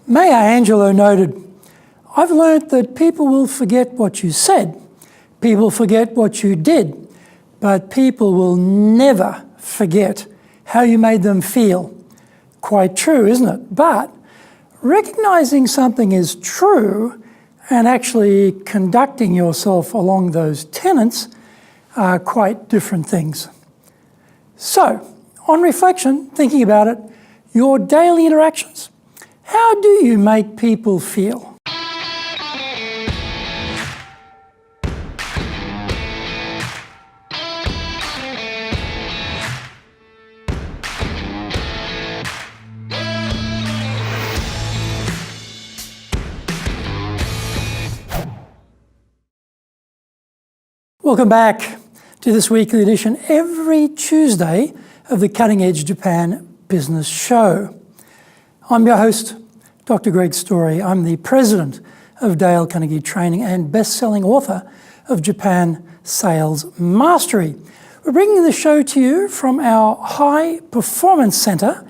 Maya Angelou noted, "I've learnt that people will forget what you said, people forget what you did, but people will never forget how you made them feel." Quite true, isn't it? But recognizing something is true and actually conducting yourself along those tenets are quite different things. So, on reflection, thinking about it, your daily interactions, how do you make people feel? Welcome back to this weekly edition every Tuesday of the Cutting Edge Japan Business Show. I'm your host, Dr. Greg Story. I'm the president of Dale Carnegie Training and best-selling author of Japan Sales Mastery. We're bringing the show to you from our High Performance Center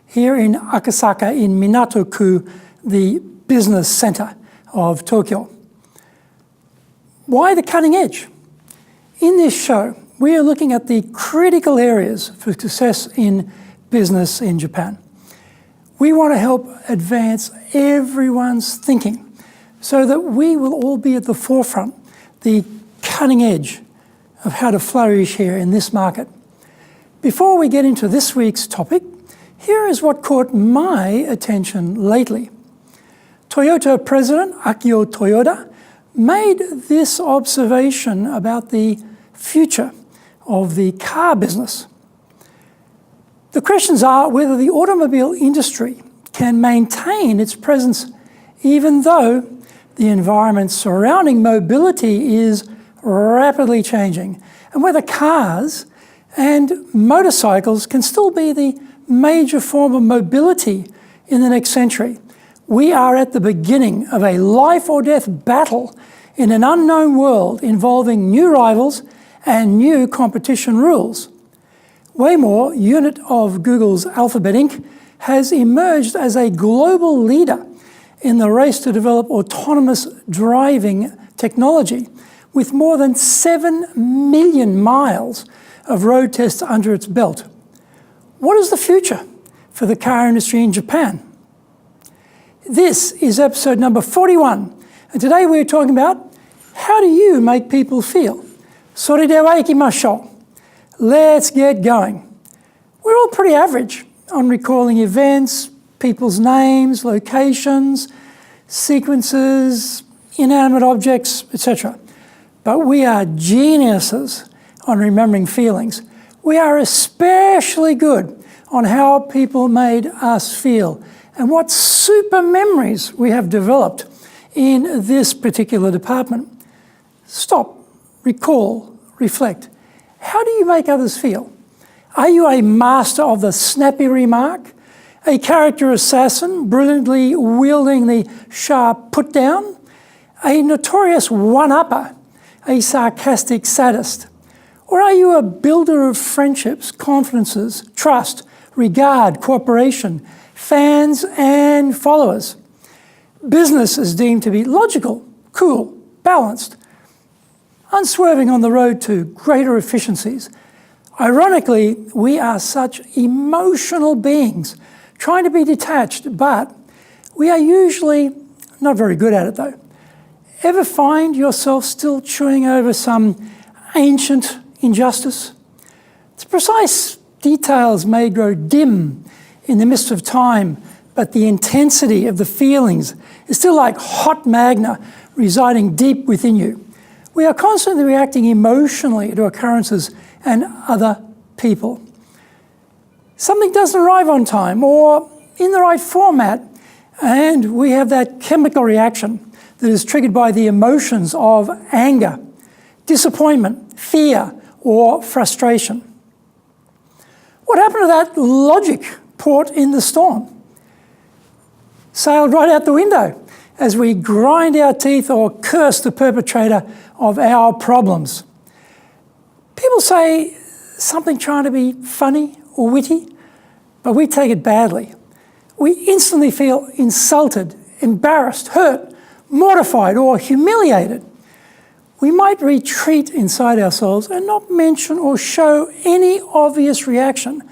here in Akasaka in Minato-ku, the business center of Tokyo. Why the cutting edge? In this show, we are looking at the critical areas for success in business in Japan. We want to help advance everyone's thinking so that we will all be at the forefront, the cutting edge of how to flourish here in this market. Before we get into this week's topic, here is what caught my attention lately. Toyota President Akio Toyoda made this observation about the future of the car business. The questions are whether the automobile industry can maintain its presence even though the environment surrounding mobility is rapidly changing, and whether cars and motorcycles can still be the major form of mobility in the next century. We are at the beginning of a life or death battle in an unknown world involving new rivals and new competition rules. Waymo, unit of Google's Alphabet Inc., has emerged as a global leader in the race to develop autonomous driving technology, with more than 7 million miles of road tests under its belt. What is the future for the car industry in Japan? This is episode number 41, and today we're talking about how do you make people feel? それでは行きましょう. Let's get going. We're all pretty average on recalling events, people's names, locations, sequences, inanimate objects, etc. But we are geniuses on remembering feelings. We are especially good on how people made us feel and what super memories we have developed in this particular department. Stop. Recall, reflect. How do you make others feel? Are you a master of the snappy remark? A character assassin, brilliantly wielding the sharp put-down? A notorious one-upper? A sarcastic sadist? Or are you a builder of friendships, confidences, trust, regard, cooperation, fans and followers? Business is deemed to be logical, cool, balanced, unswerving on the road to greater efficiencies. Ironically, we are such emotional beings, trying to be detached, but we are usually not very good at it though. Ever find yourself still chewing over some ancient injustice? The precise details may grow dim in the midst of time, but the intensity of the feelings is still like hot magna residing deep within you. We are constantly reacting emotionally to occurrences and other people. Something doesn't arrive on time or in the right format, and we have that chemical reaction that is triggered by the emotions of anger, disappointment, fear, or frustration. What happened to that logic port in the storm? Sailed right out the window as we grind our teeth or curse the perpetrator of our problems. People say something trying to be funny or witty, but we take it badly. we instantly feel insulted, embarrassed, hurt, mortified, or humiliated. We might retreat inside ourselves and not mention or show any obvious reaction,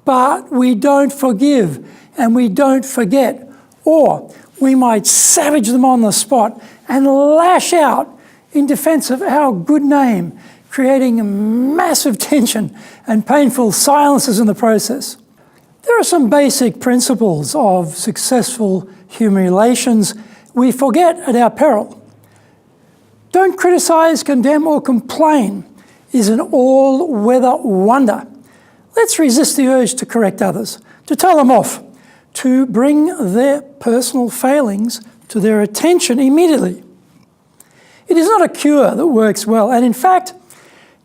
but we don't forgive and we don't forget. Or we might savage them on the spot and lash out in defense of our good name, creating massive tension and painful silences in the process. There are some basic principles of successful human relations we forget at our peril. Don't criticize, condemn, or complain is an all-weather wonder. Let's resist the urge to correct others, to tell them off, to bring their personal failings to their attention immediately. It is not a cure that works well, and in fact,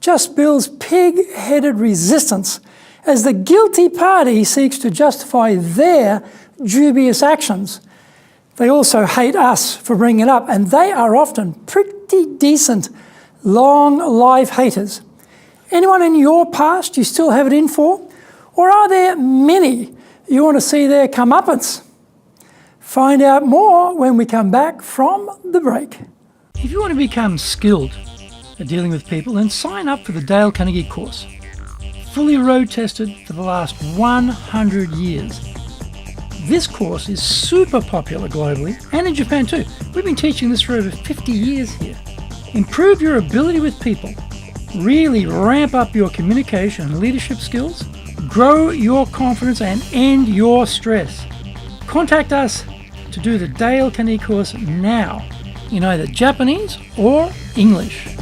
just builds pig-headed resistance as the guilty party seeks to justify their dubious actions. They also hate us for bringing it up, and they are often pretty decent, long-life haters. Anyone in your past you still have it in for? Or are there many you want to see their comeuppance? Find out more when we come back from the break. If you want to become skilled at dealing with people, then sign up for the Dale Carnegie course. Fully road-tested for the last 100 years. This course is super popular globally and in Japan too. We've been teaching this for over 50 years here. Improve your ability with people. Really ramp up your communication and leadership skills. Grow your confidence and end your stress. Contact us to do the Dale Carnegie course now in either Japanese or English.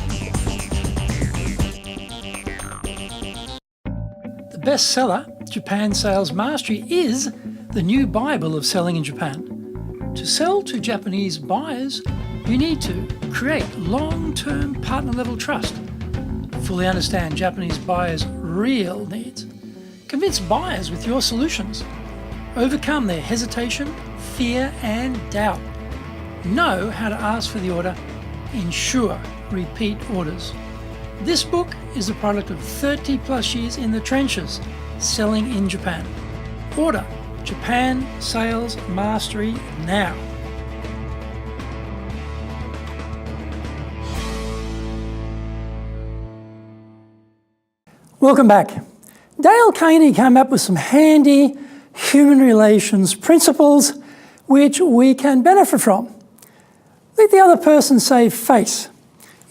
The bestseller, Japan Sales Mastery, is the new Bible of selling in Japan. To sell to Japanese buyers, you need to create long-term partner-level trust, fully understand Japanese buyers' real needs, convince buyers with your solutions, overcome their hesitation, fear, and doubt, know how to ask for the order, ensure repeat orders. This book is the product of 30 plus years in the trenches selling in Japan. Order Japan Sales Mastery now. Welcome back. Dale Carnegie came up with some handy human relations principles which we can benefit from. Let the other person save face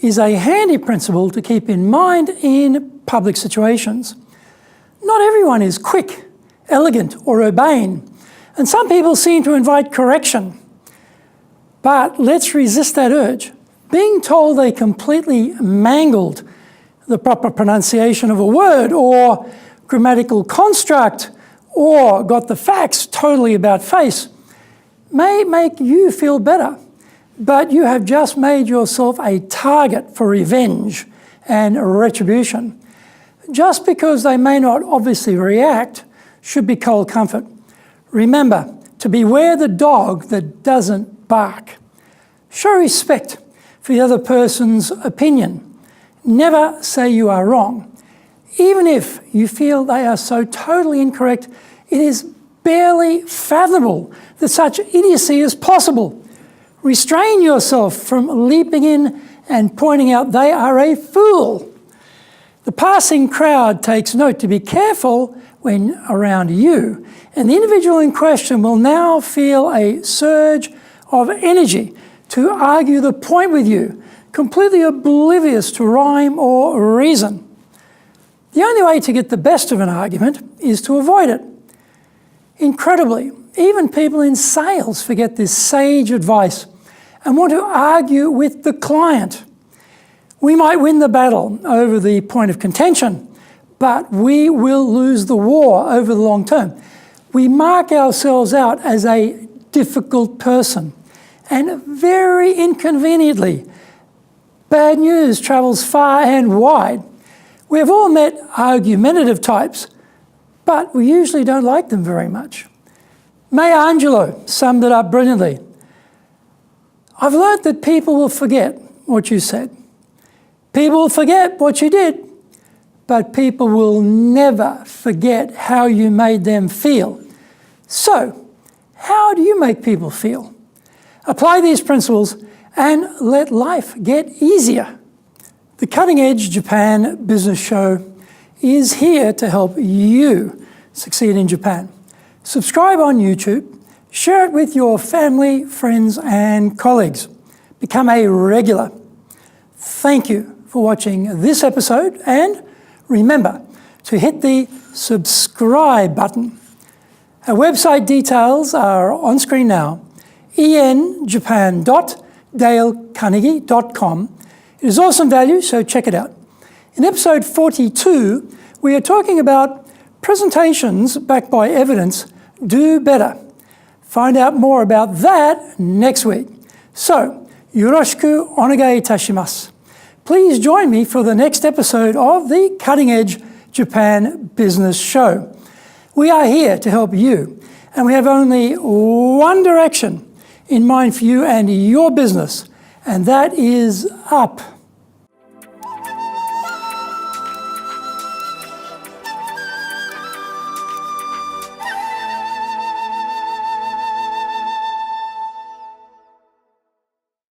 is a handy principle to keep in mind in public situations. Not everyone is quick, elegant, or urbane, and some people seem to invite correction. But let's resist that urge. Being told they completely mangled the proper pronunciation of a word or grammatical construct or got the facts totally about face may make you feel better, but you have just made yourself a target for revenge and retribution. Just because they may not obviously react should be cold comfort. Remember to beware the dog that doesn't bark. Show respect for the other person's opinion. Never say you are wrong. Even if you feel they are so totally incorrect, it is barely fathomable that such idiocy is possible. Restrain yourself from leaping in and pointing out they are a fool. The passing crowd takes note to be careful when around you, and the individual in question will now feel a surge of energy to argue the point with you, completely oblivious to rhyme or reason. The only way to get the best of an argument is to avoid it. Incredibly, even people in sales forget this sage advice and want to argue with the client. We might win the battle over the point of contention, but we will lose the war over the long term. We mark ourselves out as a difficult person, and very inconveniently, bad news travels far and wide. We have all met argumentative types, but we usually don't like them very much. Maya Angelou summed it up brilliantly. I've learnt that people will forget what you said. People will forget what you did, but people will never forget how you made them feel. So, how do you make people feel? Apply these principles and let life get easier. The Cutting Edge Japan Business Show is here to help you succeed in Japan. Subscribe on YouTube, share it with your family, friends, and colleagues. Become a regular. Thank you for watching this episode, and remember to hit the subscribe button. Our website details are on screen now, enjapan.dalecarnegie.com. It is awesome value, so check it out. In episode 42, we are talking about presentations backed by evidence do better. Find out more about that next week. So, yoroshiku onegai itashimasu. Please join me for the next episode of the Cutting Edge Japan Business Show. We are here to help you, and we have only one direction in mind for you and your business, and that is up.